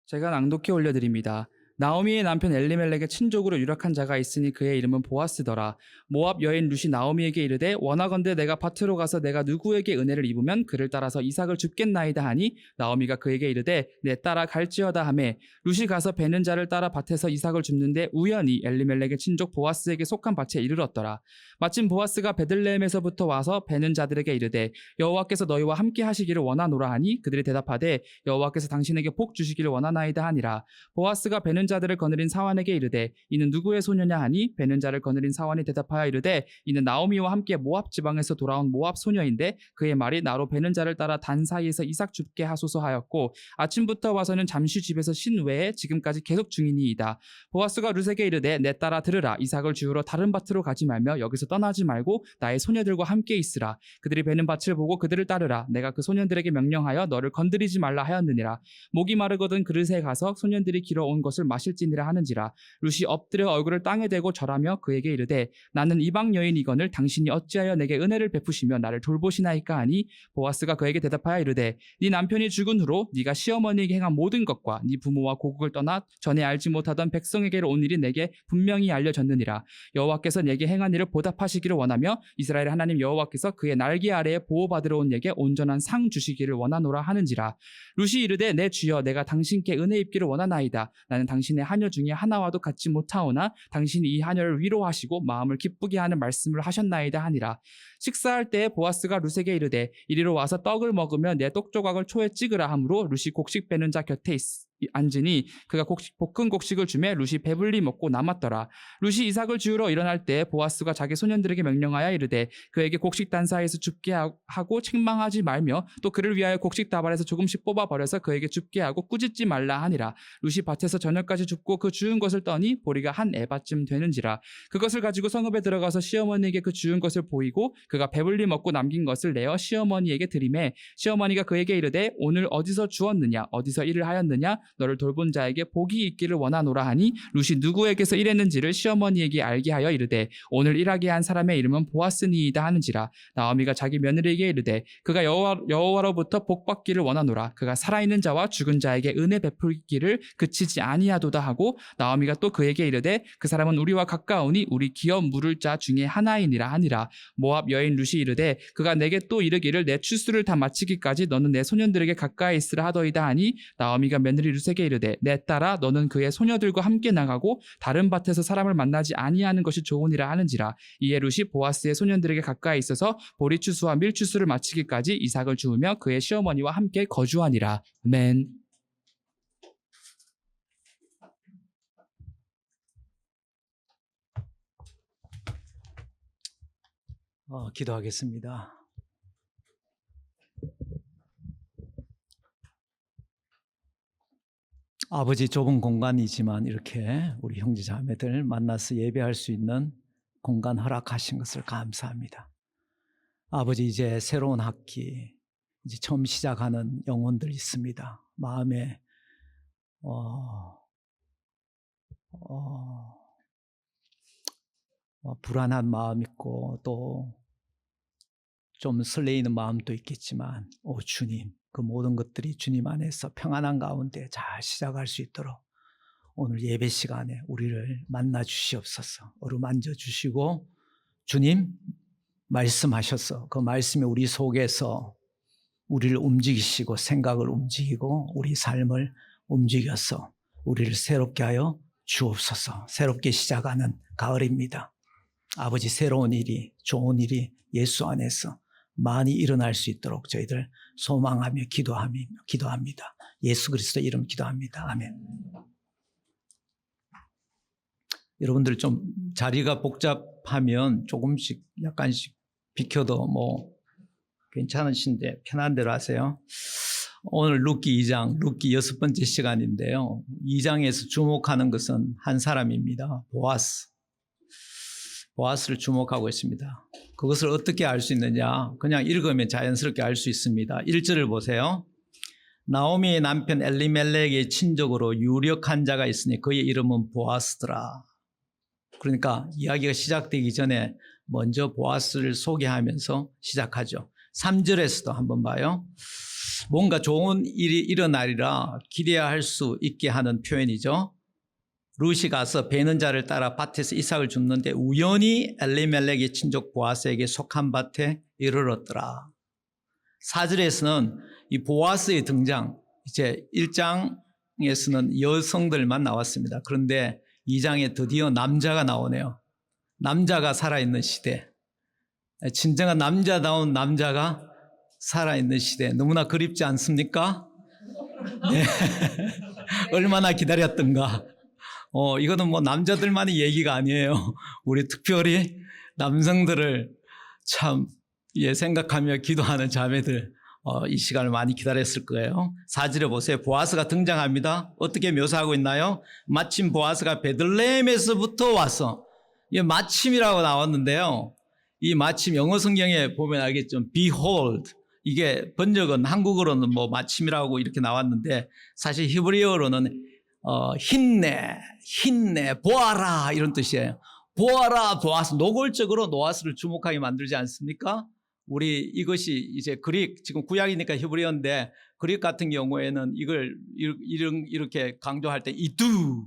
제가 낭독해 올려드립니다. 나오미의 남편 엘리멜렉의 친족으로 유력한 자가 있으니 그의 이름은 보아스더라. 모압 여인 룻이 나오미에게 이르되 원하건대 내가 밭으로 가서 내가 누구에게 은혜를 입으면 그를 따라서 이삭을 줍겠나이다 하니 나오미가 그에게 이르되 내 따라 갈지어다 하매 룻이 가서 베는 자를 따라 밭에서 이삭을 줍는데 우연히 엘리멜렉의 친족 보아스에게 속한 밭에 이르렀더라. 마침 보아스가 베들레헴에서부터 와서 베는 자들에게 이르되 여호와께서 너희와 함께 하시기를 원하노라 하니 그들이 대답하되 여호와께서 당신에게 복 주시기를 원하나이다 하니라. 보아스가 베는 자들을 거느린 사환에게 이르되 이는 누구의 소녀냐 하니 베는 자를 거느린 사환이 대답하여 이르되 이는 나오미와 함께 모압 지방에서 돌아온 모압 소녀인데 그의 말이 나로 베는 자를 따라 단 사이에서 이삭 줍게 하소서 하였고 아침부터 와서는 잠시 집에서 쉰 외에 지금까지 계속 중이니이다. 보아스가 룻에게 이르되 내 따라 들으라. 이삭을 주우러 다른 밭으로 가지 말며 여기서 떠나지 말고 나의 소녀들과 함께 있으라. 그들이 베는 밭을 보고 그들을 따르라. 내가 그 소년들에게 명령하여 너를 건드리지 말라 하였느니라. 목이 마르거든 그릇에 가서 소년들이 길어온 것을 마실지니라 하는지라. 룻이 엎드려 얼굴을 땅에 대고 절하며 그에게 이르되 나는 이방 여인이거늘 당신이 어찌하여 내게 은혜를 베푸시며 나를 돌보시나이까 하니 보아스가 그에게 대답하여 이르되 네 남편이 죽은 후로 네가 시어머니에게 행한 모든 것과 네 부모와 고국을 떠나 전에 알지 못하던 백성에게로 온 일이 내게 분명히 알려졌느니라. 여호와께서 내게 행한 일을 보답하시기를 원하며 이스라엘 하나님 여호와께서 그의 날개 아래에 보호받으러 온 내게 온전한 상 주시기를 원하노라 하는지라. 룻이 이르되 내 주여 내가 당신께 은혜 입기를 원하나이다. 나는 당신의 하녀 중에 하나와도 같지 못하오나 당신이 이 하녀를 위로하시고 마음을 기쁘게 하는 말씀을 하셨나이다 하니라. 식사할 때에 보아스가 룻에게 이르되 이리로 와서 떡을 먹으며 내 떡조각을 초에 찍으라 하므로 룻이 곡식 빼는 자 곁에 앉으니 그가 볶은 곡식을 주매 룻이 배불리 먹고 남았더라. 룻이 이삭을 지우러 일어날 때 보아스가 자기 소년들에게 명령하여 이르되 그에게 곡식 단사에서 줍게 하고 책망하지 말며 또 그를 위하여 곡식 다발에서 조금씩 뽑아 버려서 그에게 줍게 하고 꾸짖지 말라 하니라. 룻이 밭에서 저녁까지 줍고 그 주운 것을 떠니 보리가 한 에바쯤 되는지라. 그것을 가지고 성읍에 들어가서 시어머니에게 그 주운 것을 보이고 그가 배불리 먹고 남긴 것을 내어 시어머니에게 드리매 시어머니가 그에게 이르되 오늘 어디서 주었느냐 어디서 일을 하였느냐 너를 돌본 자에게 복이 있기를 원하노라 하니 룻이 누구에게서 일했는지를 시어머니에게 알게 하여 이르되 오늘 일하게 한 사람의 이름은 보아스니이다 하는지라. 나오미가 자기 며느리에게 이르되 그가 여호와로부터 복 받기를 원하노라. 그가 살아있는 자와 죽은 자에게 은혜 베풀기를 그치지 아니하도다 하고 나오미가 또 그에게 이르되 그 사람은 우리와 가까우니 우리 기업 물을 자 중에 하나이니라 하니라. 모압 여인 룻이 이르되 그가 내게 또 이르기를 내 추수를 다 마치기까지 너는 내 소년들에게 가까이 있으라 하더이다 하니 나오미가 며느리 룻에게 이르되 내 딸아 너는 그의 소녀들과 함께 나가고 다른 밭에서 사람을 만나지 아니하는 것이 좋으니라 하는지라. 이에 룻이 보아스의 소년들에게 가까이 있어서 보리 추수와 밀 추수를 마치기까지 이삭을 주우며 그의 시어머니와 함께 거주하니라. 아멘. 기도하겠습니다. 아버지, 좁은 공간이지만 이렇게 우리 형제 자매들 만나서 예배할 수 있는 공간 허락하신 것을 감사합니다. 아버지, 이제 새로운 학기, 이제 처음 시작하는 영혼들 있습니다. 마음에 불안한 마음 있고 또 좀 설레이는 마음도 있겠지만 주님, 그 모든 것들이 주님 안에서 평안한 가운데 잘 시작할 수 있도록 오늘 예배 시간에 우리를 만나 주시옵소서. 어루만져 주시고 주님 말씀하셔서 그 말씀이 우리 속에서 우리를 움직이시고 생각을 움직이고 우리 삶을 움직여서 우리를 새롭게 하여 주옵소서. 새롭게 시작하는 가을입니다. 아버지, 새로운 일이, 좋은 일이 예수 안에서 많이 일어날 수 있도록 저희들 소망하며 기도합니다. 예수 그리스도 이름 기도합니다. 아멘. 여러분들 좀 자리가 복잡하면 조금씩 약간씩 비켜도 괜찮으신데 편한 대로 하세요. 오늘 룻기 2장, 룻기 6번째 시간인데요. 2장에서 주목하는 것은 한 사람입니다. 보아스를 주목하고 있습니다. 그것을 어떻게 알 수 있느냐? 그냥 읽으면 자연스럽게 알 수 있습니다. 1절을 보세요. 나오미의 남편 엘리멜렉의 친족으로 유력한 자가 있으니 그의 이름은 보아스더라. 그러니까 이야기가 시작되기 전에 먼저 보아스를 소개하면서 시작하죠. 3절에서도 한번 봐요. 뭔가 좋은 일이 일어나리라 기대할 수 있게 하는 표현이죠. 룻이 가서 베는 자를 따라 밭에서 이삭을 줍는데 우연히 엘리멜렉의 친족 보아스에게 속한 밭에 이르렀더라. 4절에서는 이 보아스의 등장, 이제 1장에서는 여성들만 나왔습니다. 그런데 2장에 드디어 남자가 나오네요. 남자가 살아있는 시대, 진정한 남자다운 남자가 살아있는 시대, 너무나 그립지 않습니까? 네. 얼마나 기다렸던가. 이거는 뭐 남자들만의 얘기가 아니에요. 우리 특별히 남성들을 참 생각하며 기도하는 자매들 이 시간을 많이 기다렸을 거예요. 4절에 보세요. 보아스가 등장합니다. 어떻게 묘사하고 있나요? 마침 보아스가 베들레헴에서부터 와서, 이게 마침이라고 나왔는데요. 이 마침 영어 성경에 보면 알겠죠. Behold. 이게 번역은 한국어로는 뭐 마침이라고 이렇게 나왔는데 사실 히브리어로는 힘내, 보아라 이런 뜻이에요. 보아라, 보아스. 노골적으로 노아스를 주목하게 만들지 않습니까? 우리 이것이 이제 그릭, 지금 구약이니까 히브리어인데 그릭 같은 경우에는 이걸 이렇게 강조할 때 이두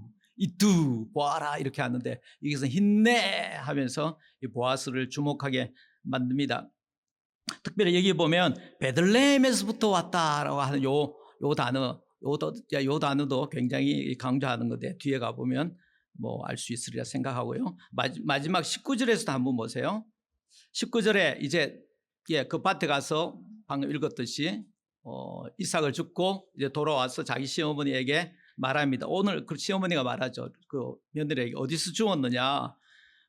보아라 이렇게 하는데 여기서 힘내 하면서 이 보아스를 주목하게 만듭니다. 특별히 여기 보면 베들레헴에서부터 왔다라고 하는 요 단어도 굉장히 강조하는 건데 뒤에 가보면 뭐 알 수 있으리라 생각하고요. 마지막 19절에서도 한번 보세요. 19절에 이제 그 밭에 가서 방금 읽었듯이 이삭을 줍고 이제 돌아와서 자기 시어머니에게 말합니다. 오늘 그 시어머니가 말하죠. 그 며느리에게 어디서 주웠느냐,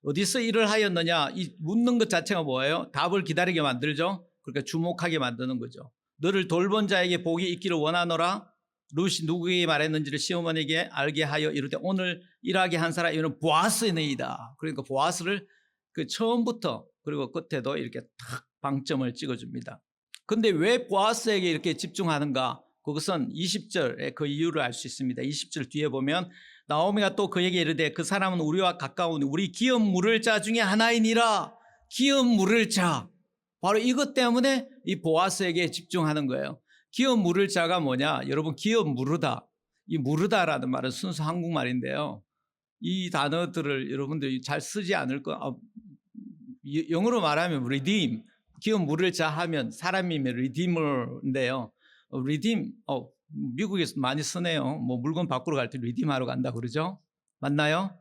어디서 일을 하였느냐, 이 묻는 것 자체가 뭐예요? 답을 기다리게 만들죠. 그러니까 주목하게 만드는 거죠. 너를 돌본 자에게 복이 있기를 원하노라. 룻이 누구에게 말했는지를 시어머니에게 알게 하여 이르되 오늘 일하게 한 사람 이는 보아스이다. 그러니까 보아스를 그 처음부터 그리고 끝에도 이렇게 탁 방점을 찍어줍니다. 근데 왜 보아스에게 이렇게 집중하는가? 그것은 20절에 그 이유를 알 수 있습니다. 20절 뒤에 보면 나오미가 또 그에게 이르되 그 사람은 우리와 가까운 우리 기업 물을 자 중에 하나이니라. 기업 물을 자. 바로 이것 때문에 이 보아스에게 집중하는 거예요. 기업 물을 자가 뭐냐? 여러분, 기업 무르다. 이 무르다라는 말은 순수 한국말인데요. 이 단어들을 여러분들이 잘 쓰지 않을 거. 영어로 말하면 redeem. 기업 물을 자 하면 사람이면 redeemer인데요. redeem, 미국에서 많이 쓰네요. 뭐 물건 바꾸러 갈 때 redeem하러 간다 그러죠? 맞나요?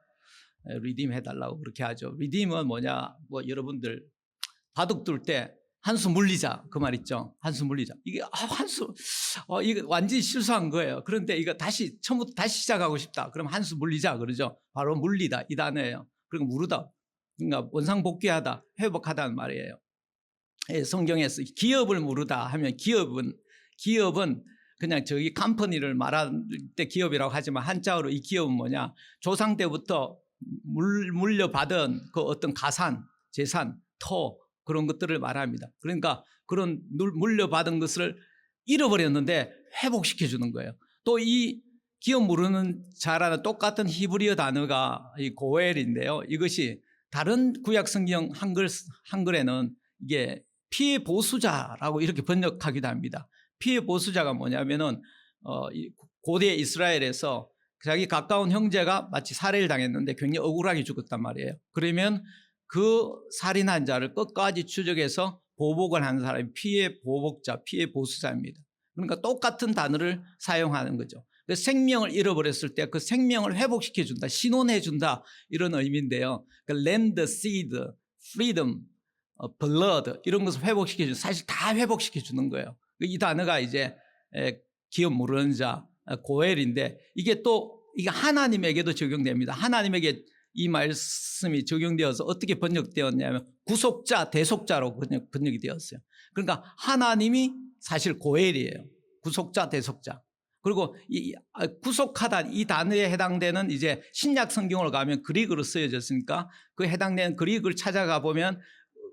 redeem 해달라고 그렇게 하죠. redeem은 뭐냐? 뭐 여러분들 바둑 둘 때 한 수 물리자 그 말 있죠. 한 수 물리자. 이게 이거 완전히 실수한 거예요. 그런데 이거 다시 처음부터 다시 시작하고 싶다. 그럼 한 수 물리자 그러죠. 바로 물리다 이 단어예요. 그리고 무르다. 그러니까 원상복귀하다, 회복하다는 말이에요. 성경에서 기업을 무르다 하면 기업은 그냥 저기 컴퍼니를 말할 때 기업이라고 하지만 한자어로 이 기업은 뭐냐? 조상 때부터 물려받은 그 어떤 가산, 재산, 터 그런 것들을 말합니다. 그러니까 그런 물려받은 것을 잃어버렸는데 회복시켜 주는 거예요. 또 이 기업 무르는 자라는 똑같은 히브리어 단어가 이 고엘인데요. 이것이 다른 구약 성경 한글에는 이게 피해 보수자라고 이렇게 번역하기도 합니다. 피해 보수자가 뭐냐면은 고대 이스라엘에서 자기 가까운 형제가 마치 살해를 당했는데 굉장히 억울하게 죽었단 말이에요. 그러면 그 살인한 자를 끝까지 추적해서 보복을 하는 사람이 피해 보복자, 피해 보수자입니다. 그러니까 똑같은 단어를 사용하는 거죠. 생명을 잃어버렸을 때 그 생명을 회복시켜 준다, 신원해 준다 이런 의미인데요. land, seed, freedom, blood 이런 것을 회복시켜 주는, 사실 다 회복시켜 주는 거예요. 이 단어가 이제 기업 무르는 자, 고엘인데 이게 하나님에게도 적용됩니다. 하나님에게 이 말씀이 적용되어서 어떻게 번역되었냐면 구속자, 대속자로 번역이 되었어요. 그러니까 하나님이 사실 고엘이에요. 구속자, 대속자. 그리고 이 구속하다 이 단어에 해당되는 이제 신약 성경으로 가면 그릭어로 쓰여졌으니까 그 해당되는 그릭을 찾아가 보면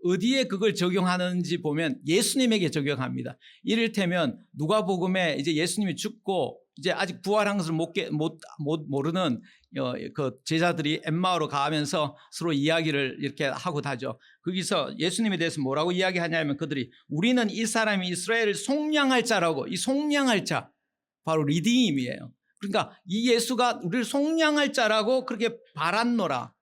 어디에 그걸 적용하는지 보면 예수님에게 적용합니다. 이를테면 누가복음에 이제 예수님이 죽고 이제 아직 부활한 것을 모르는 그 제자들이 엠마오로 가면서 서로 이야기를 이렇게 하고 다죠. 거기서 예수님에 대해서 뭐라고 이야기하냐면 그들이 우리는 이 사람이 이스라엘을 속량할 자라고, 이 속량할 자 바로 리디임이에요. 그러니까 이 예수가 우리를 속량할 자라고 그렇게 바랐노라.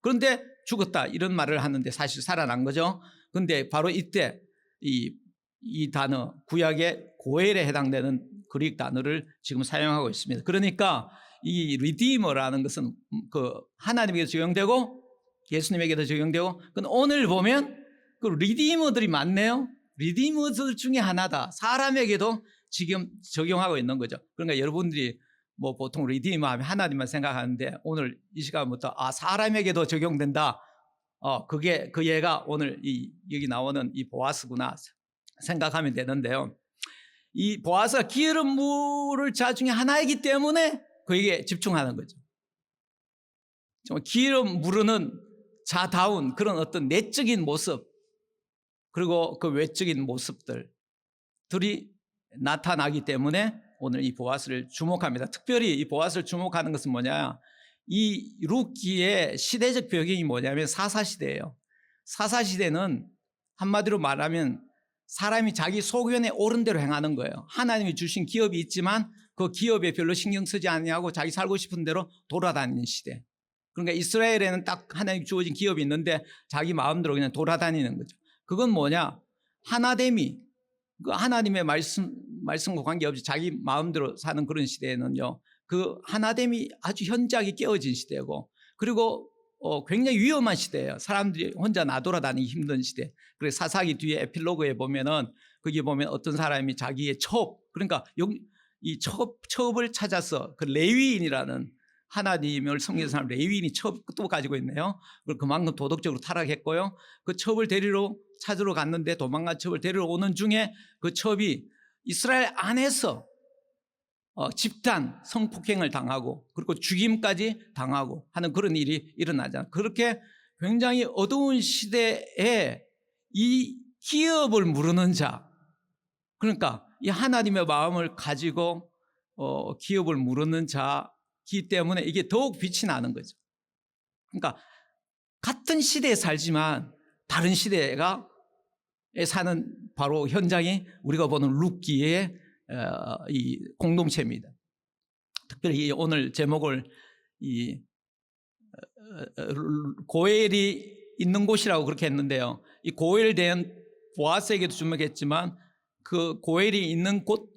그런데 죽었다 이런 말을 하는데 사실 살아난 거죠. 그런데 바로 이때 이 단어 구약의 고엘에 해당되는 그릭 단어를 지금 사용하고 있습니다. 그러니까 이 리디머라는 것은 그 하나님에게도 적용되고 예수님에게도 적용되고, 근데 오늘 보면 그 리디머들이 많네요. 리디머들 중에 하나다. 사람에게도 지금 적용하고 있는 거죠. 그러니까 여러분들이 뭐 보통 리디머 하면 하나님만 생각하는데 오늘 이 시간부터 사람에게도 적용된다. 그게 그 얘가 오늘 여기 나오는 이 보아스구나 생각하면 되는데요. 이 보아스가 기름 물을 자 중에 하나이기 때문에 그에게 집중하는 거죠. 정말 기름 무르는 자다운 그런 어떤 내적인 모습 그리고 그 외적인 모습들이 나타나기 때문에 오늘 이 보아스를 주목합니다. 특별히 이 보아스를 주목하는 것은 뭐냐? 이 룻기의 시대적 배경이 뭐냐면 사사시대예요. 사사시대는 한마디로 말하면 사람이 자기 소견에 옳은 대로 행하는 거예요. 하나님이 주신 기업이 있지만 그 기업에 별로 신경 쓰지 않냐고 자기 살고 싶은 대로 돌아다니는 시대. 그러니까 이스라엘에는 딱 하나님 주어진 기업이 있는데 자기 마음대로 그냥 돌아다니는 거죠. 그건 뭐냐? 하나됨이 그 하나님의 말씀과 관계없이 자기 마음대로 사는 그런 시대에는요, 그 하나됨이 아주 현저하게 깨어진 시대고, 그리고 굉장히 위험한 시대예요. 사람들이 혼자 나돌아다니기 힘든 시대. 그래서 사사기 뒤에 에필로그에 보면은 거기 보면 어떤 사람이 자기의 그러니까 이 첩을 찾아서 그 레위인이라는 하나님을 섬기는 사람 레위인이 첩도 가지고 있네요. 그리고 그만큼 도덕적으로 타락했고요. 그 첩을 찾으러 갔는데 도망간 첩을 데리러 오는 중에 그 첩이 이스라엘 안에서 집단 성폭행을 당하고 그리고 죽임까지 당하고 하는 그런 일이 일어나잖아요. 그렇게 굉장히 어두운 시대에 이 기업을 무르는 자, 그러니까 이 하나님의 마음을 가지고 기업을 무르는 자이기 때문에 이게 더욱 빛이 나는 거죠. 그러니까 같은 시대에 살지만 다른 시대에 사는 바로 현장이 우리가 보는 룻기의 이 공동체입니다. 특별히 오늘 제목을 이 고엘이 있는 곳이라고 그렇게 했는데요. 이 고엘에 대한 보아스에게도 주목했지만 그 고엘이 있는 곳,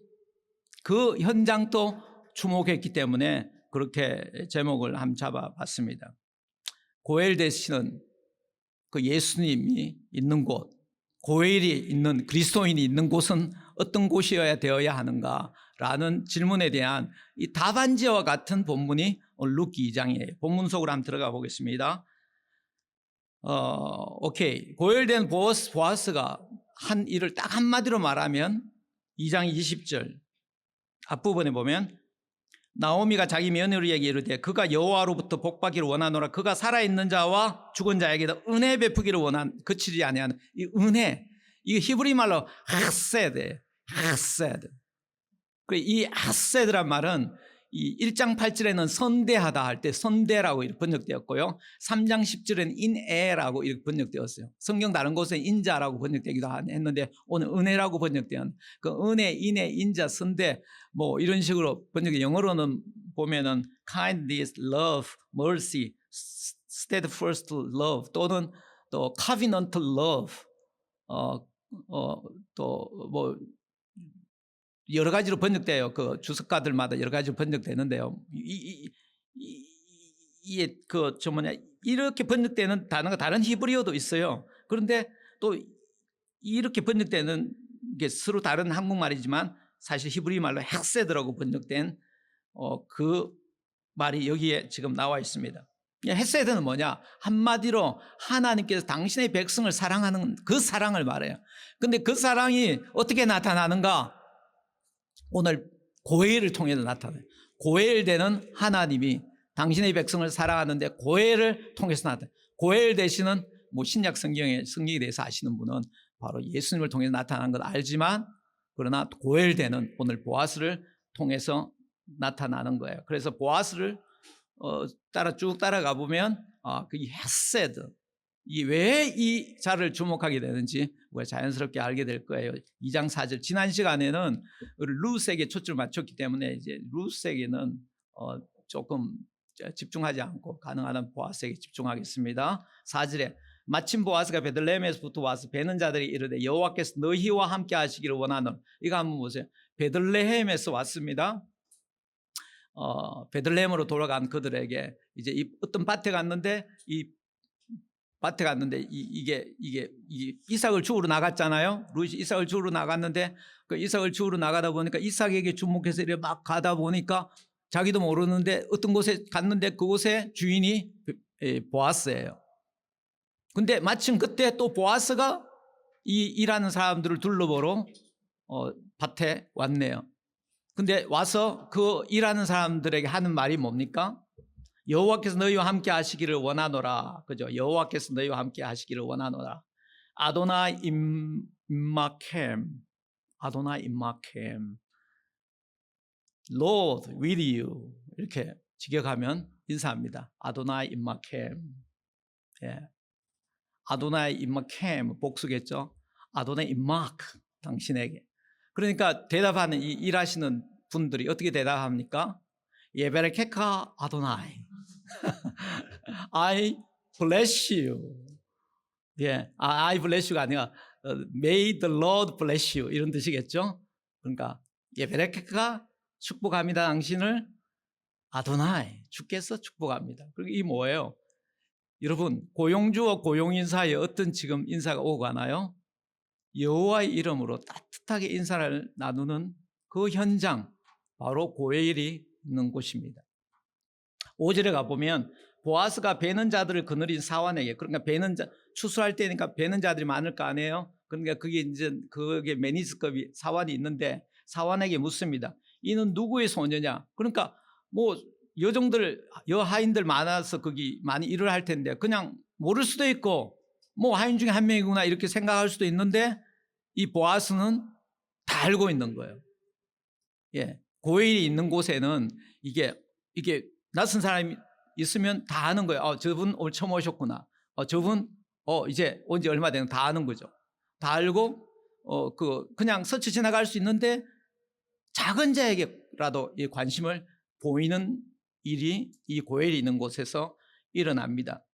그 현장도 주목했기 때문에 그렇게 제목을 한번 잡아봤습니다. 고엘 대신은 그 예수님이 있는 곳, 고엘이 있는 그리스도인이 있는 곳은 어떤 곳이어야 되어야 하는가라는 질문에 대한 이 답안지와 같은 본문이 오늘 룻기 2장이에요. 본문 속으로 한번 들어가 보겠습니다. 오케이. 고엘된 보아스가 한 일을 딱 한마디로 말하면 2장 20절 앞부분에 보면 나오미가 자기 며느리에게 이르되 그가 여호와로부터 복받기를 원하노라. 그가 살아있는 자와 죽은 자에게도 은혜 베푸기를 그치지 아니하는 이 은혜, 이 히브리 말로 하세드. 이 하세드란 말은 이 1장 8절에는 선대하다 할 때 선대라고 이렇게 번역되었고요. 3장 10절에는 인애라고 이렇게 번역되었어요. 성경 다른 곳에 인자라고 번역되기도 했는데 오늘 은혜라고 번역되는 그 은혜, 인애, 인자, 선대 뭐 이런 식으로 번역이 영어로는 보면은 kindness, love, mercy, steadfast love 또는 또 covenant love 또 뭐 여러 가지로 번역돼요. 그 주석가들마다 여러 가지로 번역되는데요. 이게 이렇게 번역되는 단어가 다른 히브리어도 있어요. 그런데 또 이렇게 번역되는 게 서로 다른 한국말이지만 사실 히브리 말로 헷세드라고 번역된 그 말이 여기에 지금 나와 있습니다. 헷세드는 뭐냐? 한마디로 하나님께서 당신의 백성을 사랑하는 그 사랑을 말해요. 그런데 그 사랑이 어떻게 나타나는가? 오늘 고엘을 통해서 나타나요. 고엘되는 하나님이 당신의 백성을 사랑하는데 고엘을 통해서 나타나요. 고엘 대신은 뭐 신약 성경에 대해서 아시는 분은 바로 예수님을 통해서 나타난 건 알지만 그러나 고엘되는 오늘 보아스를 통해서 나타나는 거예요. 그래서 보아스를 쭉 따라가 보면 그 헤세드 이 왜 이 자를 주목하게 되는지 우리가 자연스럽게 알게 될 거예요. 2장 4절 지난 시간에는 루스에게 초점을 맞췄기 때문에 이제 루스에게는 조금 집중하지 않고 가능하다면 보아스에게 집중하겠습니다. 4절에 마침 보아스가 베들레헴에서부터 와서 베는 자들이 이르되 여호와께서 너희와 함께 하시기를 원하노라. 이거 한번 보세요. 베들레헴에서 왔습니다. 베들레헴으로 돌아간 그들에게 이제 어떤 밭에 갔는데 이게 이삭을 주우러 나갔잖아요. 루시 이삭을 주우러 나갔는데 그 이삭을 주우러 나가다 보니까 이삭에게 주목해서 이렇게 막 가다 보니까 자기도 모르는데 어떤 곳에 갔는데 그곳에 주인이 보아스예요. 근데 마침 그때 또 보아스가 이 일하는 사람들을 둘러보러 밭에 왔네요. 근데 와서 그 일하는 사람들에게 하는 말이 뭡니까? 여호와께서 너희와 함께 하시기를 원하노라. 그죠? 여호와께서 너희와 함께 하시기를 원하노라. 아도나 임마켐. 아도나 임마켐. Lord with you. 이렇게 직역하면 인사합니다. 아도나 임마켐. 예. 아도나 임마켐 복수겠죠? 아도나 임마크 당신에게. 그러니까 대답하는 이 일하시는 분들이 어떻게 대답합니까? 예베레케카 아도나이. I bless you. 예, I bless you가 아니라 May the Lord bless you 이런 뜻이겠죠. 그러니까 예베레케카 축복합니다 당신을. 아도나이 주께서 축복합니다. 그리고 이 뭐예요? 여러분 고용주와 고용인 사이에 어떤 지금 인사가 오고 가나요? 여호와의 이름으로 따뜻하게 인사를 나누는 그 현장 바로 고엘이 있는 곳입니다. 5절에 가보면 보아스가 베는 자들을 거느린 사환에게, 그러니까 추수할 때니까 베는 자들이 많을 거 아니에요. 그러니까 그게 매니스급이 사환이 있는데 사환에게 묻습니다. 이는 누구의 소녀냐? 그러니까 뭐 여하인들 많아서 거기 많이 일을 할 텐데 그냥 모를 수도 있고 뭐 하인 중에 한 명이구나 이렇게 생각할 수도 있는데 이 보아스는 다 알고 있는 거예요. 예, 고엘이 있는 곳에는 이게 낯선 사람이 있으면 다 아는 거예요. 저분 오늘 처음 오셨구나. 저분 이제 온 지 얼마 되는 다 아는 거죠. 다 알고 그냥 스쳐 지나갈 수 있는데 작은 자에게라도 이 관심을 보이는 일이 이 고엘이 있는 곳에서 일어납니다.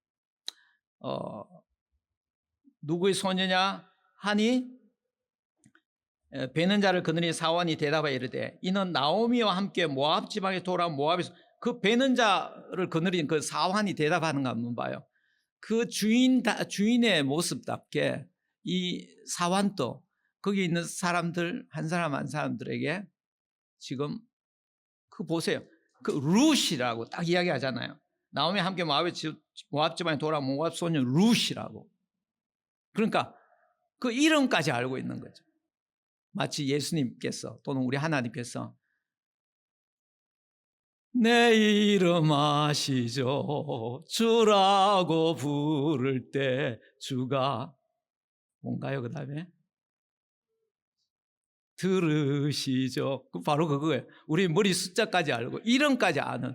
누구의 소녀냐 하니 베는 자를 거느린 사환이 대답하여 이르되 이는 나오미와 함께 모압 지방에 돌아온 모압에서 그 베는 자를 거느린 그 사환이 대답하는 거 한번 봐요. 그 주인의 모습답게 이 사환도 거기 있는 사람들 한 사람 한 사람들에게 지금 보세요. 그 룻이라고 딱 이야기하잖아요. 나오미 함께 모압 지방에 돌아온 모압 소녀 룻이라고. 그러니까 그 이름까지 알고 있는 거죠. 마치 예수님께서 또는 우리 하나님께서 내 이름 아시죠? 주라고 부를 때 주가 뭔가요? 그 다음에 들으시죠? 바로 그거예요. 우리 머리 숫자까지 알고 이름까지 아는.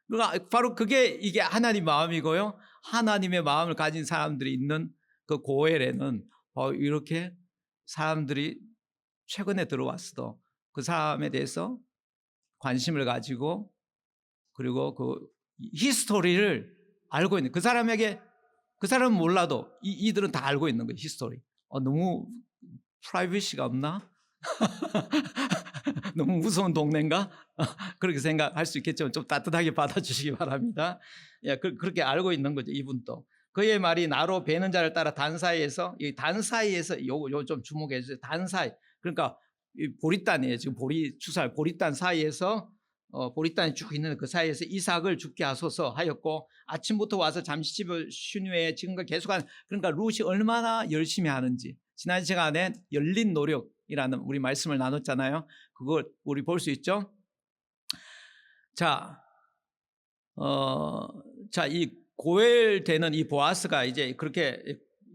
그러니까 바로 이게 하나님 마음이고요. 하나님의 마음을 가진 사람들이 있는 그 고엘에는 바로 이렇게 사람들이 최근에 들어왔어도 그 사람에 대해서 관심을 가지고 그리고 그 히스토리를 알고 있는 그 사람은 몰라도 이들은 다 알고 있는 거예요. 히스토리. 너무 프라이버시가 없나? 너무 무서운 동네인가? 그렇게 생각할 수 있겠지만 좀 따뜻하게 받아주시기 바랍니다. 예, 그렇게 알고 있는 거죠. 이분도. 그의 말이 나로 베는 자를 따라 단 사이에서 요거 좀 주목해 주세요. 단 사이. 그러니까 보리단이에요. 지금 보리단 사이에서 보리단이 쭉 있는 그 사이에서 이삭을 죽게 하소서 하였고 아침부터 와서 잠시 집을 쉰 후에 지금까지 계속하는, 그러니까 룻이 얼마나 열심히 하는지 지난 시간에 열린 노력이라는 우리 말씀을 나눴잖아요. 그걸 우리 볼 수 있죠. 이 고엘되는 이 보아스가 이제 그렇게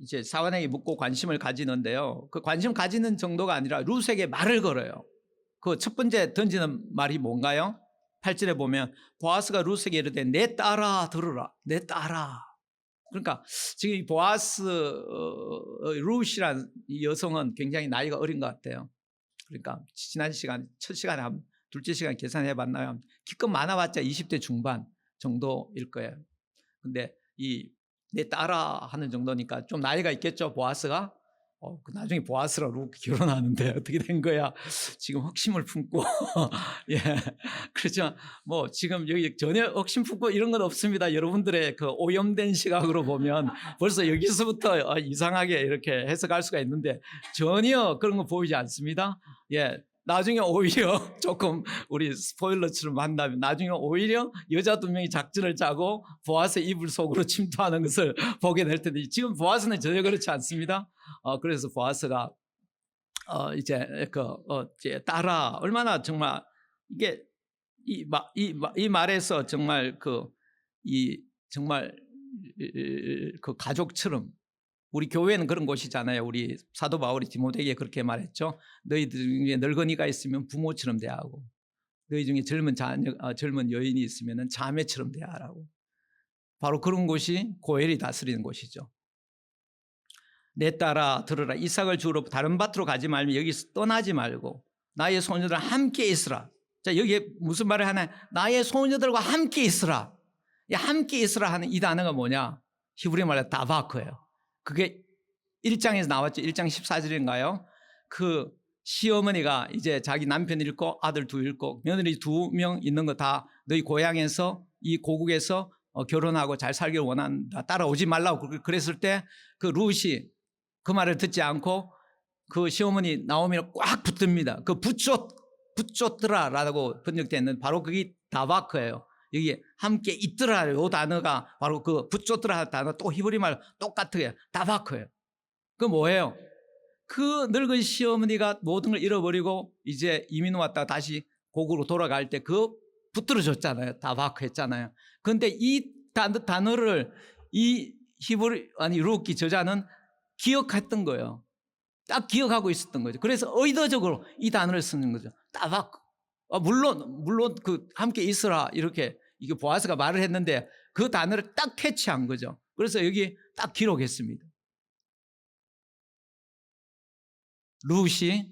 이제 사환에게 묻고 관심을 가지는데요. 그 관심 가지는 정도가 아니라 룻에게 말을 걸어요. 그 첫 번째 던지는 말이 뭔가요? 8절에 보면 보아스가 룻에게 이르되 내 딸아 들으라. 내 딸아. 그러니까 지금 이 보아스 룻이란 이 여성은 굉장히 나이가 어린 것 같아요. 그러니까 지난 시간 첫 시간에 둘째 시간 계산해 봤나요? 기껏 많아봤자 20대 중반 정도일 거예요. 근데 이 내 딸아 하는 정도니까 좀 나이가 있겠죠, 보아스가. 나중에 보아스랑 룻 결혼하는데 어떻게 된 거야? 지금 확심을 품고 예, 그렇죠. 뭐 지금 여기 전혀 확심 품고 이런 건 없습니다. 여러분들의 그 오염된 시각으로 보면 벌써 여기서부터 이상하게 이렇게 해석할 수가 있는데 전혀 그런 거 보이지 않습니다. 예. 나중에 오히려 조금 우리 스포일러처럼 만나면 나중에 오히려 여자 2명이 작전을 짜고 보아스 이불 속으로 침투하는 것을 보게 될 텐데 지금 보아스는 전혀 그렇지 않습니다. 그래서 보아스가 이제 이제 딸아 얼마나 정말 이게 이 말에서 정말 정말 그 가족처럼 우리 교회는 그런 곳이잖아요. 우리 사도 바울이 디모데에게 그렇게 말했죠. 너희들 중에 늙은이가 있으면 부모처럼 대하고 너희 중에 젊은 여인이 있으면 자매처럼 대하라고. 바로 그런 곳이 고엘이 다스리는 곳이죠. 내 딸아 들으라. 이삭을 주우러 다른 밭으로 가지 말며 여기서 떠나지 말고 나의 소녀들 함께 있으라. 자, 여기에 무슨 말을 하나? 나의 소녀들과 함께 있으라. 이 함께 있으라 하는 이 단어가 뭐냐? 히브리 말로 다바크예요. 그게 1장에서 나왔죠. 1장 14절인가요? 그 시어머니가 이제 자기 남편 잃고 아들 2 잃고 며느리 2명 있는 거 다 너희 고향에서 이 고국에서 결혼하고 잘 살기를 원한다. 따라오지 말라고 그랬을 때 그 룻이 그 말을 듣지 않고 그 시어머니 나오미를 꽉 붙듭니다. 그 붙잡더라라고 번역되어 있는 바로 그게 다바크예요. 여기 함께 있더라 이 단어가 바로 그 붙잡더라 단어 또 히브리 말 똑같아요. 다바크예요. 그 뭐예요? 그 늙은 시어머니가 모든 걸 잃어버리고 이제 이민 왔다 다시 고국으로 돌아갈 때 그 붙들어줬잖아요. 다바크 했잖아요. 그런데 이 단어를 이 룻기 저자는 기억했던 거예요. 딱 기억하고 있었던 거죠. 그래서 의도적으로 이 단어를 쓰는 거죠. 다바크. 물론 그 함께 있으라 이렇게 이게 보아스가 말을 했는데 그 단어를 딱 캐치한 거죠. 그래서 여기 딱 기록했습니다. 룻이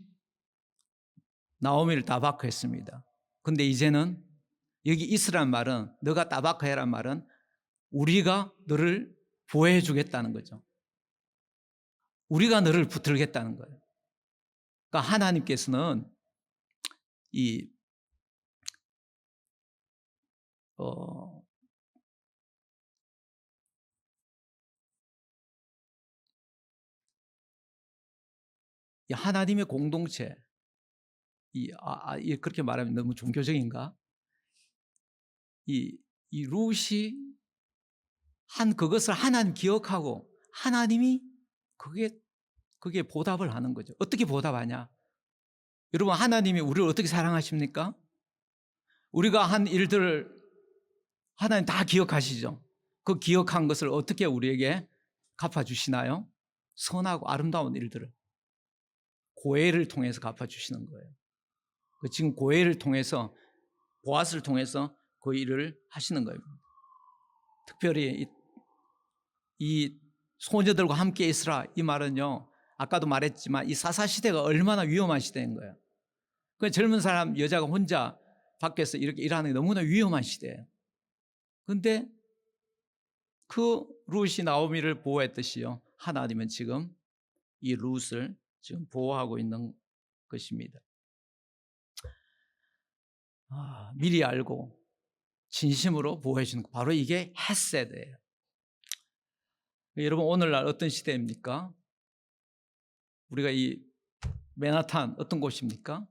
나오미를 다바크했습니다. 근데 이제는 여기 있으란 말은 너가 다바크해란 말은 우리가 너를 보호해 주겠다는 거죠. 우리가 너를 붙들겠다는 거예요. 그러니까 하나님께서는 이 하나님의 공동체 그렇게 말하면 너무 종교적인가? 이 룻이 한 그것을 하나님 기억하고 하나님이 그게 보답을 하는 거죠. 어떻게 보답하냐? 여러분 하나님이 우리를 어떻게 사랑하십니까? 우리가 한 일들을 하나님 다 기억하시죠. 그 기억한 것을 어떻게 우리에게 갚아주시나요? 선하고 아름다운 일들을 고엘을 통해서 갚아주시는 거예요. 지금 고엘을 통해서 보아스를 통해서 그 일을 하시는 거예요. 특별히 이 소녀들과 함께 있으라 이 말은요. 아까도 말했지만 이 사사시대가 얼마나 위험한 시대인 거예요. 그 젊은 사람 여자가 혼자 밖에서 이렇게 일하는 게 너무나 위험한 시대예요. 그런데 그 룻이 나오미를 보호했듯이요. 하나님은 지금 이 룻을 지금 보호하고 있는 것입니다. 미리 알고 진심으로 보호해 주는 거 바로 이게 헤세드예요. 여러분 오늘날 어떤 시대입니까? 우리가 이 맨하탄 어떤 곳입니까?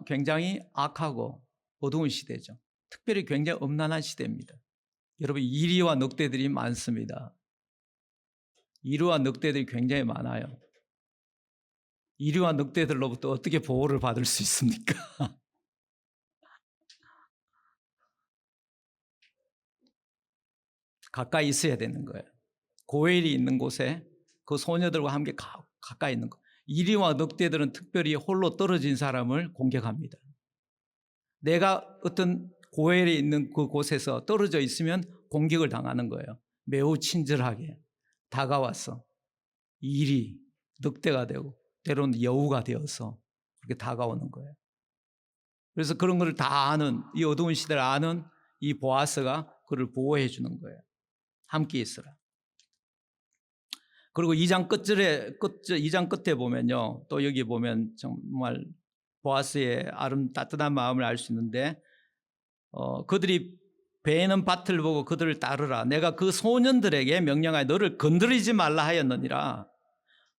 굉장히 악하고 어두운 시대죠. 특별히 굉장히 엄난한 시대입니다. 여러분 이리와 늑대들이 많습니다. 이리와 늑대들이 굉장히 많아요. 이리와 늑대들로부터 어떻게 보호를 받을 수 있습니까? 가까이 있어야 되는 거예요. 고엘이 있는 곳에 그 소녀들과 함께 가까이 있는 거. 이리와 늑대들은 특별히 홀로 떨어진 사람을 공격합니다. 내가 어떤 고엘이 있는 그 곳에서 떨어져 있으면 공격을 당하는 거예요. 매우 친절하게 다가와서 일이 늑대가 되고 때로는 여우가 되어서 그렇게 다가오는 거예요. 그래서 그런 것을 다 아는, 이 어두운 시대를 아는 이 보아스가 그를 보호해 주는 거예요. 함께 있어라. 그리고 2장 끝에 보면요, 또 여기 보면 정말 보아스의 따뜻한 마음을 알 수 있는데, 그들이 베는 밭을 보고 그들을 따르라. 내가 그 소년들에게 명령하여 너를 건드리지 말라 하였느니라.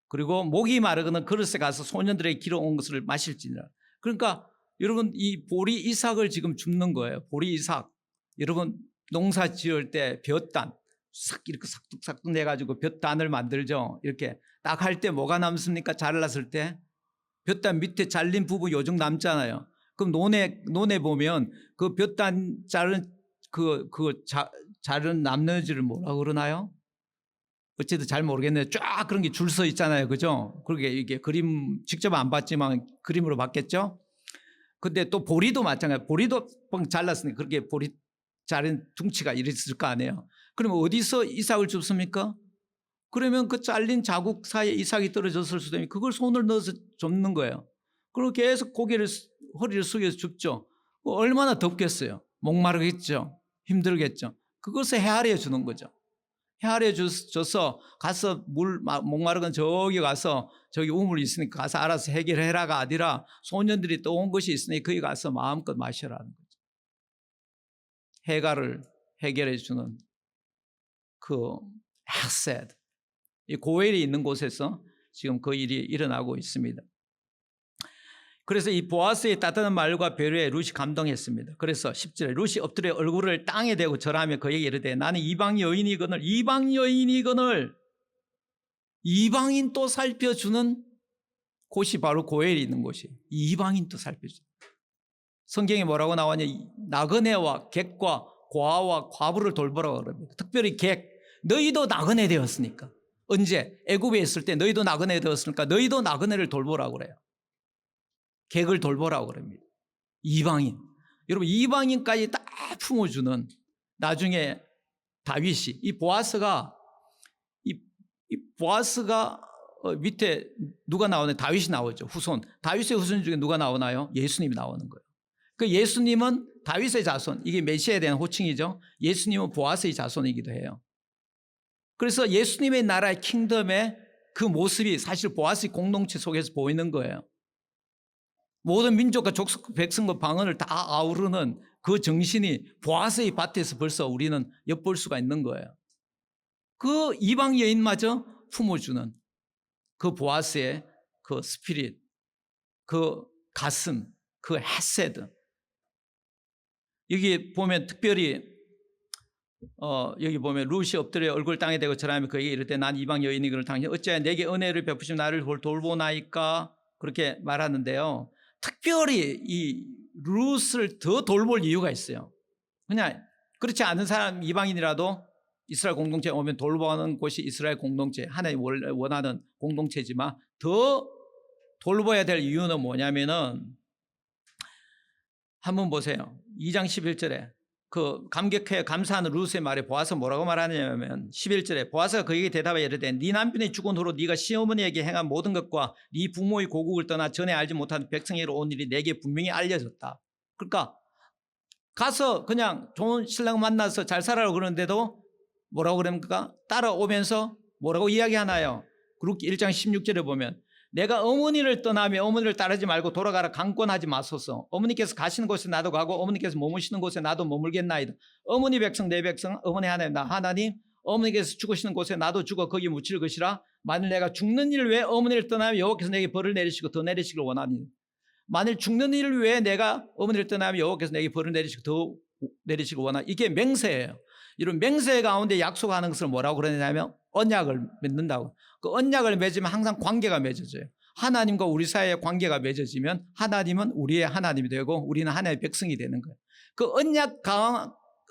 그리고 목이 마르거든 그릇에 가서 소년들에게 길어온 것을 마실지니라. 그러니까 여러분, 이 보리 이삭을 지금 줍는 거예요. 보리 이삭. 여러분, 농사 지을 때 볕단 싹 이렇게 삭둑삭둑 내가지고 볕단을 만들죠. 이렇게 딱 할 때 뭐가 남습니까? 잘랐을 때 볕단 밑에 잘린 부분 요정 남잖아요. 그럼 논에 보면 그 볕단 자른 자른 남는지를 뭐라 그러나요? 어쨌든 잘 모르겠네요. 쫙 그런 게 줄 서 있잖아요. 그죠? 그러게 이게 그림 직접 안 봤지만 그림으로 봤겠죠? 근데 또 보리도 마찬가지예요. 보리도 뻥 잘랐으니까 그렇게 보리 자른 둥치가 이랬을 거 아니에요. 그러면 어디서 이삭을 줍습니까? 그러면 그 잘린 자국 사이에 이삭이 떨어졌을 수도 있는데 그걸 손을 넣어서 줍는 거예요. 그리고 계속 허리를 숙여서 줍죠. 얼마나 덥겠어요. 목마르겠죠. 힘들겠죠. 그것을 헤아려 주는 거죠. 헤아려 줘서 가서 목마르건 저기 가서 저기 우물 있으니까 가서 알아서 해결해라가 아니라 소년들이 또 온 것이 있으니 거기 가서 마음껏 마시라는 거죠. 해가를 해결해 주는 그 헤세드, 이 고엘이 있는 곳에서 지금 그 일이 일어나고 있습니다. 그래서 이 보아스의 따뜻한 말과 배려에 룻이 감동했습니다. 그래서 10절에 룻이 엎드려 얼굴을 땅에 대고 절하며 그에게 이르되 나는 이방 여인이거늘 이방인 또 살펴주는 곳이 바로 고엘이 있는 곳이에요. 이방인 또 살펴주는. 성경에 뭐라고 나왔냐? 나그네와 객과 고아와 과부를 돌보라고 그럽니다. 특별히 객, 너희도 나그네 되었으니까. 언제? 애굽에 있을 때 너희도 나그네 되었으니까 너희도 나그네를 돌보라고 그래요. 객을 돌보라고 그럽니다. 이방인. 여러분, 이방인까지 다 품어주는, 나중에 다윗이, 이 보아스가 밑에 누가 나오나요? 다윗이 나오죠. 후손. 다윗의 후손 중에 누가 나오나요? 예수님이 나오는 거예요. 그 예수님은 다윗의 자손, 이게 메시아에 대한 호칭이죠. 예수님은 보아스의 자손이기도 해요. 그래서 예수님의 나라의 킹덤의 그 모습이 사실 보아스의 공동체 속에서 보이는 거예요. 모든 민족과 족속, 백성과 방언을 다 아우르는 그 정신이 보아스의 밭에서 벌써 우리는 엿볼 수가 있는 거예요. 그 이방 여인마저 품어주는 그 보아스의 그 스피릿, 그 가슴, 그 헤세드. 여기 보면 특별히 여기 보면 룻이 엎드려 얼굴 땅에 대고 절하며 그에게 이르되 난 이방 여인이거늘 당신 어찌하여 내게 은혜를 베푸시며 나를 돌보나이까 그렇게 말하는데요. 특별히 이 룻을 더 돌볼 이유가 있어요. 그냥 그렇지 않은 사람 이방인이라도 이스라엘 공동체에 오면 돌보는 곳이 이스라엘 공동체, 하나님 원하는 공동체지만 더 돌봐야 될 이유는 뭐냐면은 한번 보세요. 2장 11절에 그 감격해 감사하는 룻의 말에 보아스 뭐라고 말하냐면 11절에 보아스가 그에게 대답하여 이르되 네 남편이 죽은 후로 네가 시어머니에게 행한 모든 것과 네 부모의 고국을 떠나 전에 알지 못한 백성에게로 온 일이 내게 분명히 알려졌다. 그러니까 가서 그냥 좋은 신랑 만나서 잘 살아라고 그러는데도 뭐라고 그럽니까? 따라오면서 뭐라고 이야기하나요? 그룹 1장 16절에 보면 내가 어머니를 떠나며 어머니를 따르지 말고 돌아가라 강권하지 마소서. 어머니께서 가시는 곳에 나도 가고 어머니께서 머무시는 곳에 나도 머물겠나이다. 어머니 백성 내 백성 어머니 하나님 나 하나님 어머니께서 죽으시는 곳에 나도 죽어 거기 묻힐 것이라. 만일 내가 죽는 일을 위해 어머니를 떠나며 여호와께서 내게 벌을 내리시고 더 내리시길 원하니 만일 죽는 일을 위해 내가 어머니를 떠나며 여호와께서 내게 벌을 내리시고 더 내리시길 원하니 이게 맹세예요. 이런 맹세 가운데 약속하는 것을 뭐라고 그러냐면 언약을 맺는다고. 그 언약을 맺으면 항상 관계가 맺어져요. 하나님과 우리 사이의 관계가 맺어지면 하나님은 우리의 하나님이 되고 우리는 하나님의 백성이 되는 거예요. 그 언약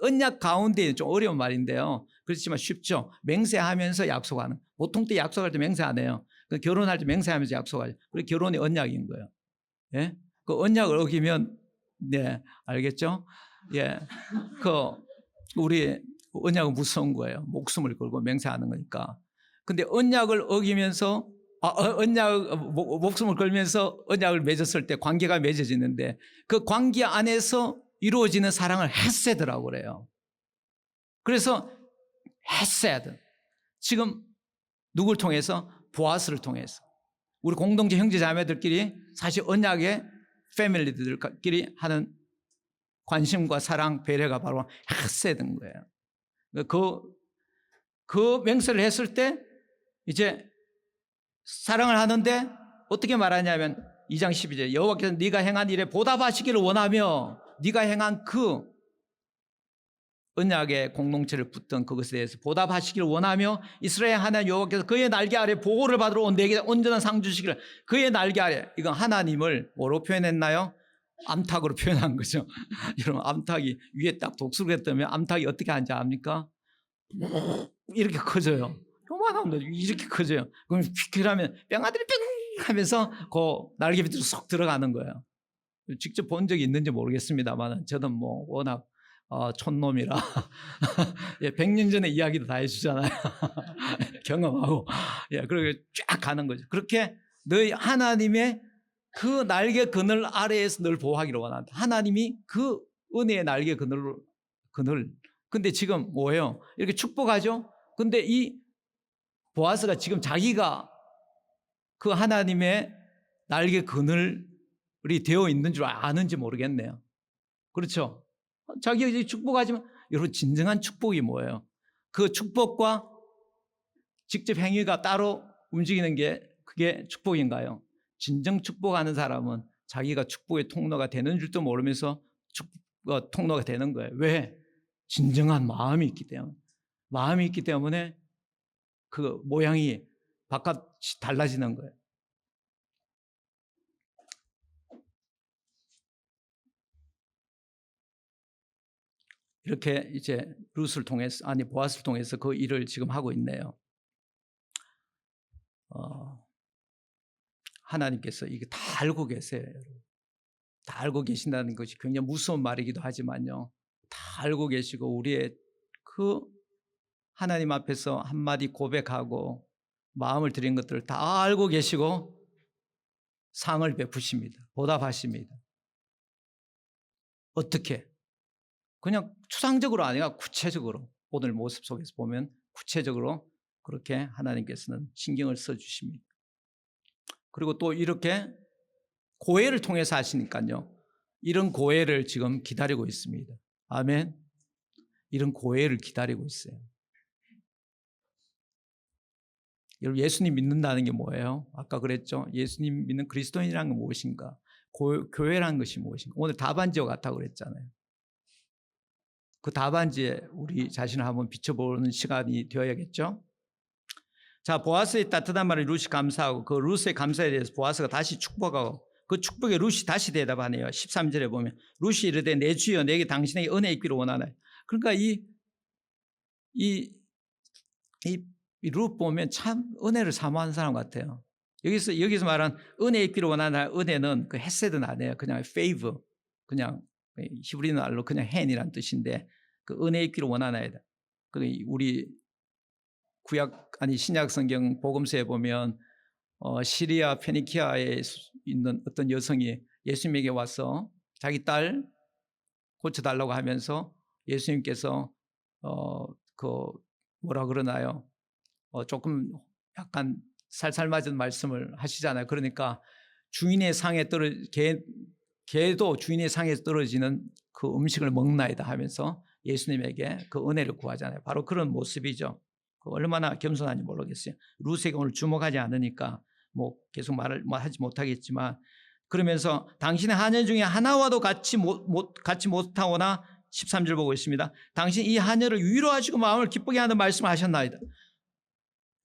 언약 가운데 좀 어려운 말인데요. 그렇지만 쉽죠. 맹세하면서 약속하는. 보통 때 약속할 때 맹세 안 해요. 결혼할 때 맹세하면서 약속하죠. 그리고 결혼이 언약인 거예요. 예? 그 언약을 어기면, 네, 알겠죠? 예. 우리 언약은 무서운 거예요. 목숨을 걸고 맹세하는 거니까. 근데 언약을 어기면서, 목숨을 걸면서 언약을 맺었을 때 관계가 맺어지는데 그 관계 안에서 이루어지는 사랑을 헤세드라고 그래요. 그래서 헤세드. 지금 누굴 통해서? 보아스를 통해서. 우리 공동체 형제 자매들끼리 사실 언약의 패밀리들끼리 하는 관심과 사랑, 배려가 바로 헤세드인 거예요. 그 맹세를 했을 때 이제 사랑을 하는데 어떻게 말하냐면 2장 12절 여호와께서 네가 행한 일에 보답하시기를 원하며 네가 행한 그 언약의 공동체를 붙든 그것에 대해서 보답하시기를 원하며 이스라엘 하나님 여호와께서 그의 날개 아래 보호를 받으러 온 내게 온전한 상 주시기를 그의 날개 아래 이건 하나님을 뭐로 표현했나요? 암탉으로 표현한 거죠. 여러분 암탉이 위에 딱 독수리가 뜨면 암탉이 어떻게 하는지 압니까? 이렇게 커져요. 요만하면 이렇게 커져요. 그럼 그러면 뿅아들이 뿅 하면서 그 날개 밑으로 쏙 들어가는 거예요. 직접 본 적이 있는지 모르겠습니다만 저는 뭐 워낙 촌놈이라 100년 전에 이야기도 다 해주잖아요. 경험하고 그리고 쫙 가는 거죠. 그렇게 너희 하나님의 그 날개 그늘 아래에서 늘 보호하기를 원한다. 하나님이 그 은혜의 날개 그늘 근데 지금 뭐예요? 이렇게 축복하죠. 근데 이 보아스가 지금 자기가 그 하나님의 날개 그늘이 되어 있는 줄 아는지 모르겠네요. 그렇죠? 자기가 이제 축복하지만 여러분 진정한 축복이 뭐예요? 그 축복과 직접 행위가 따로 움직이는 게 그게 축복인가요? 진정 축복하는 사람은 자기가 축복의 통로가 되는 줄도 모르면서 통로가 되는 거예요. 왜? 진정한 마음이 있기 때문에. 마음이 있기 때문에 그 모양이 바깥이 달라지는 거예요. 이렇게 이제 룻을 통해서 보아스를 통해서 그 일을 지금 하고 있네요. 하나님께서 이게 다 알고 계세요. 다 알고 계신다는 것이 굉장히 무서운 말이기도 하지만요. 다 알고 계시고 우리의 그 하나님 앞에서 한마디 고백하고 마음을 드린 것들을 다 알고 계시고 상을 베푸십니다. 보답하십니다. 어떻게? 그냥 추상적으로 아니라 구체적으로 오늘 모습 속에서 보면 구체적으로 그렇게 하나님께서는 신경을 써주십니다. 그리고 또 이렇게 고해를 통해서 하시니까요. 이런 고해를 지금 기다리고 있습니다. 아멘. 이런 고해를 기다리고 있어요. 여러분 예수님 믿는다는 게 뭐예요? 아까 그랬죠. 예수님 믿는 그리스도인이라는 건 무엇인가? 교회라는 것이 무엇인가? 오늘 답안지와 같다고 그랬잖아요. 그 답안지에 우리 자신을 한번 비춰보는 시간이 되어야겠죠. 자, 보아스의 따뜻한 말에 룻이 감사하고 그 룻의 감사에 대해서 보아스가 다시 축복하고 그 축복에 룻이 다시 대답하네요. 13절에 보면 룻이 이르되 내 주여 내게 당신에게 은혜 있기를 원하나요. 그러니까 이 룻 보면 참 은혜를 사모하는 사람 같아요. 여기서 말한 은혜 있기를 원하나 은혜는 그 헤세드는 아니에요. 그냥 favor, 그냥 히브리어 말로 그냥 hand이란 뜻인데 그 은혜 있기를 원하나이다. 우리 신약 성경 복음서에 보면 시리아 페니키아에 있는 어떤 여성이 예수님에게 와서 자기 딸 고쳐달라고 하면서 예수님께서 뭐라 그러나요? 조금 약간 살살 맞은 말씀을 하시잖아요. 그러니까 주인의 상에 개도 주인의 상에 떨어지는 그 음식을 먹나이다 하면서 예수님에게 그 은혜를 구하잖아요. 바로 그런 모습이죠. 얼마나 겸손한지 모르겠어요. 룻에게 오늘 주목하지 않으니까 뭐 계속 말을 하지 못하겠지만 그러면서 당신의 하녀 중에 하나와도 같이 못하거나 13절 보고 있습니다. 당신 이 하녀를 위로하시고 마음을 기쁘게 하는 말씀을 하셨나이다.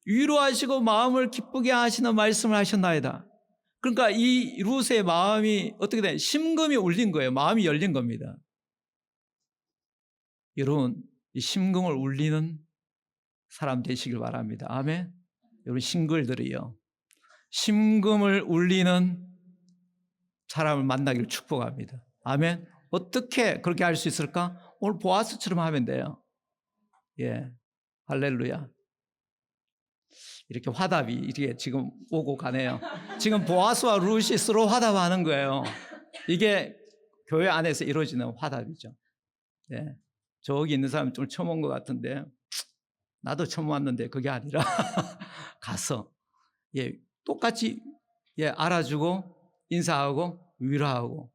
위로하시고 마음을 기쁘게 하시는 말씀을 하셨나이다. 그러니까 이 룻의 마음이 어떻게 돼? 심금이 울린 거예요. 마음이 열린 겁니다. 여러분 이 심금을 울리는 사람 되시길 바랍니다. 아멘. 여러분 싱글들이요, 심금을 울리는 사람을 만나기를 축복합니다. 아멘. 어떻게 그렇게 할 수 있을까? 오늘 보아스처럼 하면 돼요. 예, 할렐루야. 이렇게 화답이 이렇게 지금 오고 가네요. 지금 보아스와 룻이 서로 화답하는 거예요. 이게 교회 안에서 이루어지는 화답이죠. 예, 저기 있는 사람 좀 처음 온 것 같은데 나도 처음 왔는데 그게 아니라 가서 예, 똑같이 예, 알아주고 인사하고 위로하고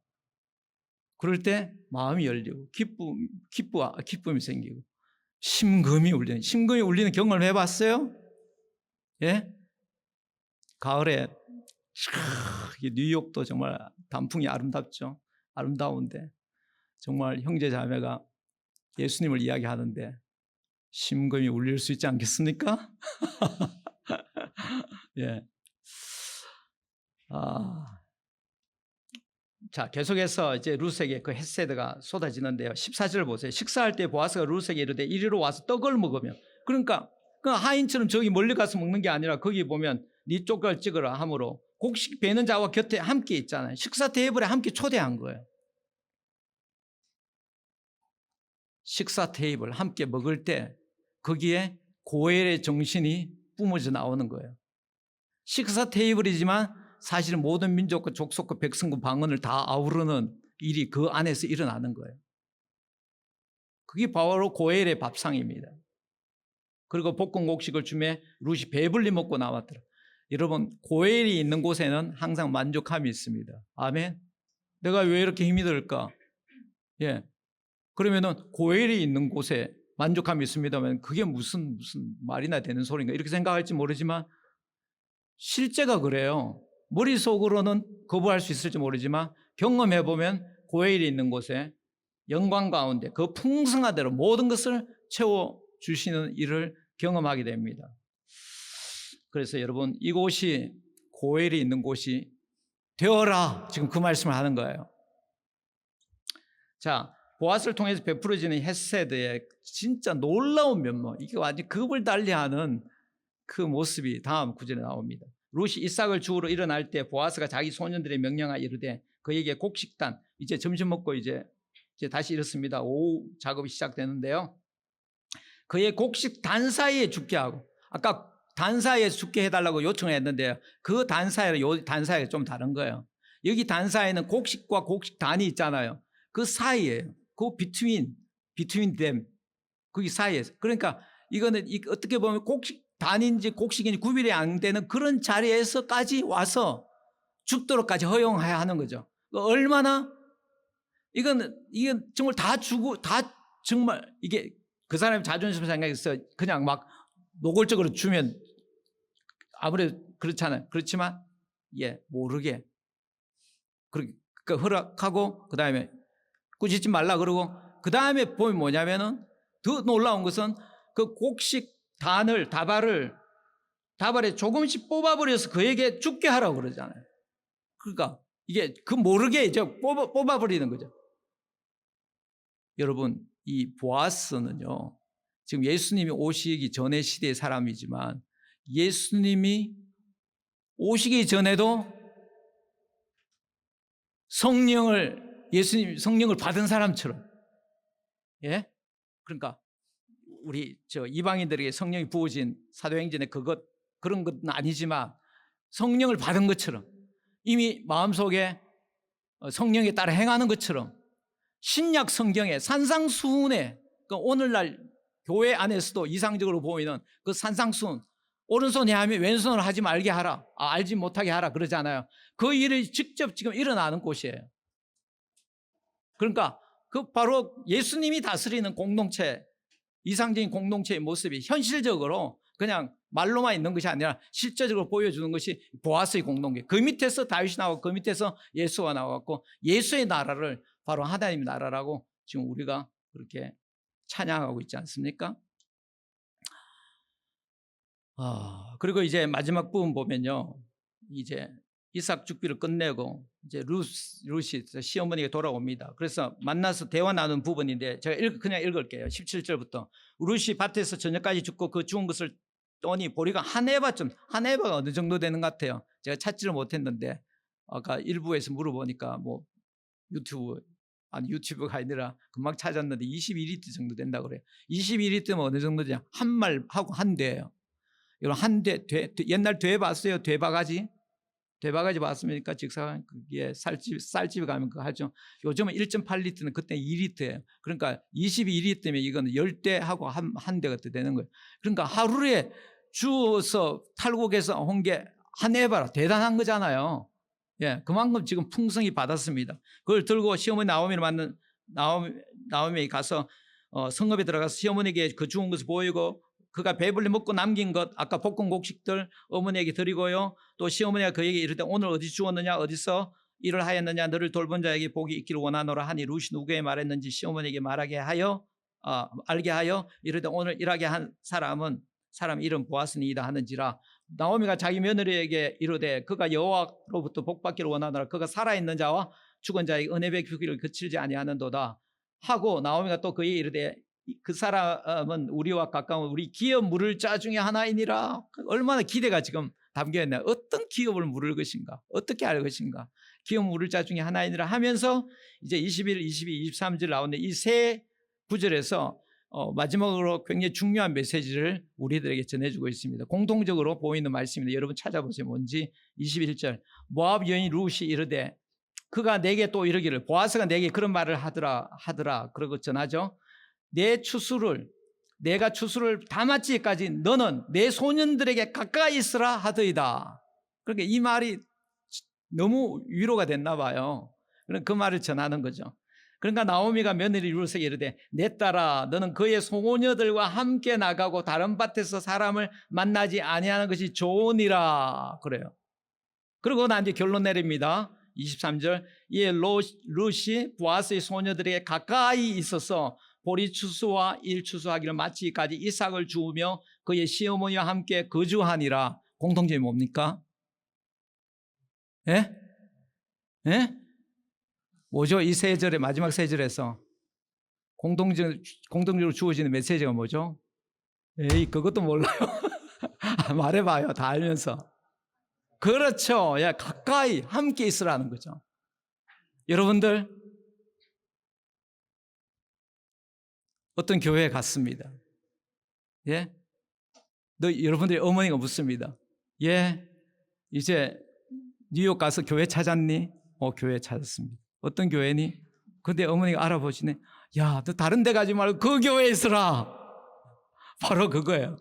그럴 때 마음이 열리고 기쁨이 생기고 심금이 울리는 경험을 해봤어요? 예? 가을에 뉴욕도 정말 단풍이 아름답죠. 아름다운데 정말 형제 자매가 예수님을 이야기하는데 심금이 울릴 수 있지 않겠습니까? 예. 자, 계속해서 이제 룻에게 그 헤세드가 쏟아지는데요. 14절 보세요. 식사할 때 보아스가 룻에게 이르되 이리로 와서 떡을 먹으며, 그러니까 그 하인처럼 저기 멀리 가서 먹는 게 아니라 거기 보면 네 쪽을 찍으라 하므로 곡식 베는 자와 곁에 함께 있잖아요. 식사 테이블에 함께 초대한 거예요. 식사 테이블 함께 먹을 때 거기에 고엘의 정신이 뿜어져 나오는 거예요. 식사 테이블이지만 사실은 모든 민족과 족속과 백성과 방언을 다 아우르는 일이 그 안에서 일어나는 거예요. 그게 바로 고엘의 밥상입니다. 그리고 볶은 곡식을 주매 룻이 배불리 먹고 나왔더라. 여러분, 고엘이 있는 곳에는 항상 만족함이 있습니다. 아멘. 내가 왜 이렇게 힘이 들까? 예. 그러면은 고엘이 있는 곳에 만족함이 있습니다만 그게 무슨 말이나 되는 소리인가 이렇게 생각할지 모르지만 실제가 그래요. 머릿속으로는 거부할 수 있을지 모르지만 경험해보면 고엘이 있는 곳에 영광 가운데 그 풍성한 대로 모든 것을 채워주시는 일을 경험하게 됩니다. 그래서 여러분 이곳이 고엘이 있는 곳이 되어라, 지금 그 말씀을 하는 거예요. 자, 보아스를 통해서 베풀어지는 헤세드의 진짜 놀라운 면모, 이게 완전 급을 달리하는 그 모습이 다음 구절에 나옵니다. 룻이 이삭을 주우러 일어날 때 보아스가 자기 소년들의 명령하여 이르되 그에게 곡식단, 이제 점심 먹고 이제 다시 이렇습니다. 오후 작업이 시작되는데요. 그의 곡식단 사이에 죽게 하고, 아까 단 사이에 죽게 해달라고 요청했는데요. 그 단 사이가 좀 다른 거예요. 여기 단 사이에는 곡식과 곡식단이 있잖아요. 그 사이에요. 그 between them, 거기 사이에서. 그러니까 이거는 어떻게 보면 곡식단인지 곡식인지 구별이 안 되는 그런 자리에서까지 와서 죽도록까지 허용해야 하는 거죠. 얼마나 이건 정말 다 주고 다 정말 이게 그 사람의 자존심 생각해서 그냥 막 노골적으로 주면 아무래도 그렇잖아요. 그렇지만 예, 모르게 그러니까 허락하고 그 다음에 꾸짖지 말라 그러고 그 다음에 보면 뭐냐면은 더 놀라운 것은 그 곡식 다발에 조금씩 뽑아버려서 그에게 죽게 하라고 그러잖아요. 그러니까 이게 그 모르게 이제 뽑아버리는 거죠. 여러분, 이 보아스는요, 지금 예수님이 오시기 전의 시대의 사람이지만 예수님이 오시기 전에도 예수님 성령을 받은 사람처럼, 예? 그러니까 우리 이방인들에게 성령이 부어진 사도행전의 그런 건 아니지만 성령을 받은 것처럼 이미 마음속에 성령에 따라 행하는 것처럼 신약 성경에 산상수훈에 오늘날 교회 안에서도 이상적으로 보이는 그 산상수훈, 오른손이 하면 왼손을 하지 말게 하라, 알지 못하게 하라 그러잖아요. 그 일이 직접 지금 일어나는 곳이에요. 그러니까 그 바로 예수님이 다스리는 공동체, 이상적인 공동체의 모습이 현실적으로 그냥 말로만 있는 것이 아니라 실제적으로 보여주는 것이 보아스의 공동체. 그 밑에서 다윗이 나왔고 그 밑에서 예수가 나왔고 예수의 나라를 바로 하나님의 나라라고 지금 우리가 그렇게 찬양하고 있지 않습니까? 그리고 이제 마지막 부분 보면요, 이제 이삭 죽비를 끝내고 이제 루시 시어머니가 돌아옵니다. 그래서 만나서 대화 나눈 부분인데 제가 그냥 읽을게요. 17절부터. 루시 밭에서 저녁까지 죽고 그 죽은 것을 떠니 보리가 한 에바가 어느 정도 되는 것 같아요. 제가 찾지를 못했는데 아까 일부에서 물어보니까 뭐 유튜브가 아니라 금방 찾았는데 22리터 정도 된다 그래요. 22리터면 어느 정도냐? 한 말하고 한 대예요. 여러분 한 대, 옛날 돼 봤어요? 돼바가지 봤습니까? 직사광 그게 쌀집에 가면 그거 하죠. 요즘은 1.8리터는 그때 2리터예요. 그러니까 22리터면 이거는 10대하고 한 대가 되는 거예요. 그러니까 하루에 주워서 탈곡해서 온 게 한 에바라 대단한 거잖아요. 예, 그만큼 지금 풍성히 받았습니다. 그걸 들고 시어머니 나오미를 만난 나오미 가서 성읍에 들어가서 시어머니에게 그 죽은 것을 보이고 그가 배불리 먹고 남긴 것 아까 볶은 곡식들 어머니에게 드리고요. 또 시어머니가 그에게 이르되 오늘 어디 주었느냐 어디서 일을 하였느냐 너를 돌본 자에게 복이 있기를 원하노라 하니 루시 누구에게 말했는지 시어머니에게 알게 하여 이르되 오늘 일하게 한 사람 이름 보아스니이다 하는지라. 나오미가 자기 며느리에게 이르되 그가 여호와로부터 복받기를 원하노라. 그가 살아있는 자와 죽은 자에게 은혜 베푸기를 그칠지 아니하는도다 하고 나오미가 또 그에게 이르되 그 사람은 우리와 가까운 우리 기업 물을 자 중에 하나이니라. 얼마나 기대가 지금 담겨있나요? 어떤 기업을 물을 것인가? 어떻게 할 것인가? 기업 물을 자 중에 하나이니라 하면서 이제 21, 22, 23절 나오는데 이 세 구절에서 마지막으로 굉장히 중요한 메시지를 우리들에게 전해주고 있습니다. 공통적으로 보이는 말씀인데 여러분 찾아보세요. 뭔지. 21절 모압 여인 루시 이르되 그가 내게 또 이르기를 보아스가 내게 그런 말을 하더라 그러고 전하죠. 내가 추수를 다 마치기까지 너는 내 소년들에게 가까이 있으라 하더이다. 그러니까 이 말이 너무 위로가 됐나 봐요. 그 말을 전하는 거죠. 그러니까 나오미가 며느리 룻에게 이르되 내 딸아 너는 그의 소녀들과 함께 나가고 다른 밭에서 사람을 만나지 아니하는 것이 좋으니라 그래요. 그리고 난 이제 결론 내립니다. 23절 이에 룻이 보아스의 소녀들에게 가까이 있어서 보리 추수와 일 추수하기를 마치기까지 이삭을 주우며 그의 시어머니와 함께 거주하니라. 공통점이 뭡니까? 예? 예? 뭐죠? 이 세 절의 마지막 세 절에서 공통적으로 주어지는 메시지가 뭐죠? 에이, 그것도 몰라요. 말해봐요. 다 알면서. 그렇죠. 야, 가까이 함께 있으라는 거죠. 여러분들, 어떤 교회에 갔습니다. 예? 여러분들의 어머니가 묻습니다. 예, 이제 뉴욕 가서 교회 찾았니? 교회 찾았습니다. 어떤 교회니? 근데 어머니가 알아보시네. 야, 너 다른 데 가지 말고 그 교회에 있으라. 바로 그거예요.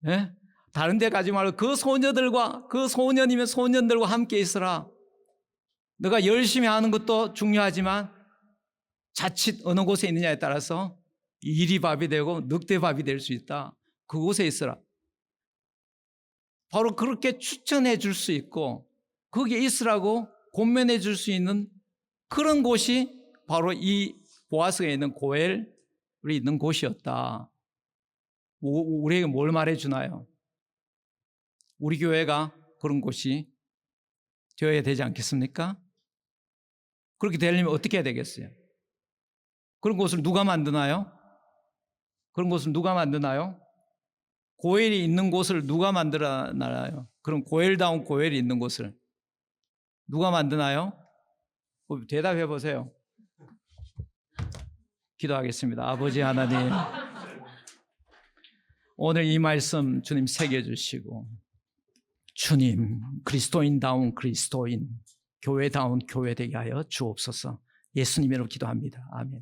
예? 다른 데 가지 말고 그 소녀들과 그 소년이면 소년들과 함께 있으라. 너가 열심히 하는 것도 중요하지만 자칫 어느 곳에 있느냐에 따라서 이리밥이 되고 늑대밥이 될 수 있다. 그곳에 있으라. 바로 그렇게 추천해 줄 수 있고 거기에 있으라고 권면해 줄 수 있는 그런 곳이 바로 이 보아스가 있는 고엘이 있는 곳이었다. 우리에게 뭘 말해주나요? 우리 교회가 그런 곳이 되어야 되지 않겠습니까? 그렇게 되려면 어떻게 해야 되겠어요? 그런 곳을 누가 만드나요? 그런 곳을 누가 만드나요? 고엘이 있는 곳을 누가 만들어나요? 그럼 고엘다운 고엘이 있는 곳을 누가 만드나요? 대답해 보세요. 기도하겠습니다. 아버지 하나님, 오늘 이 말씀 주님 새겨주시고 주님 그리스도인다운 그리스도인, 교회다운 교회 되게 하여 주옵소서. 예수님 이름으로 기도합니다. 아멘.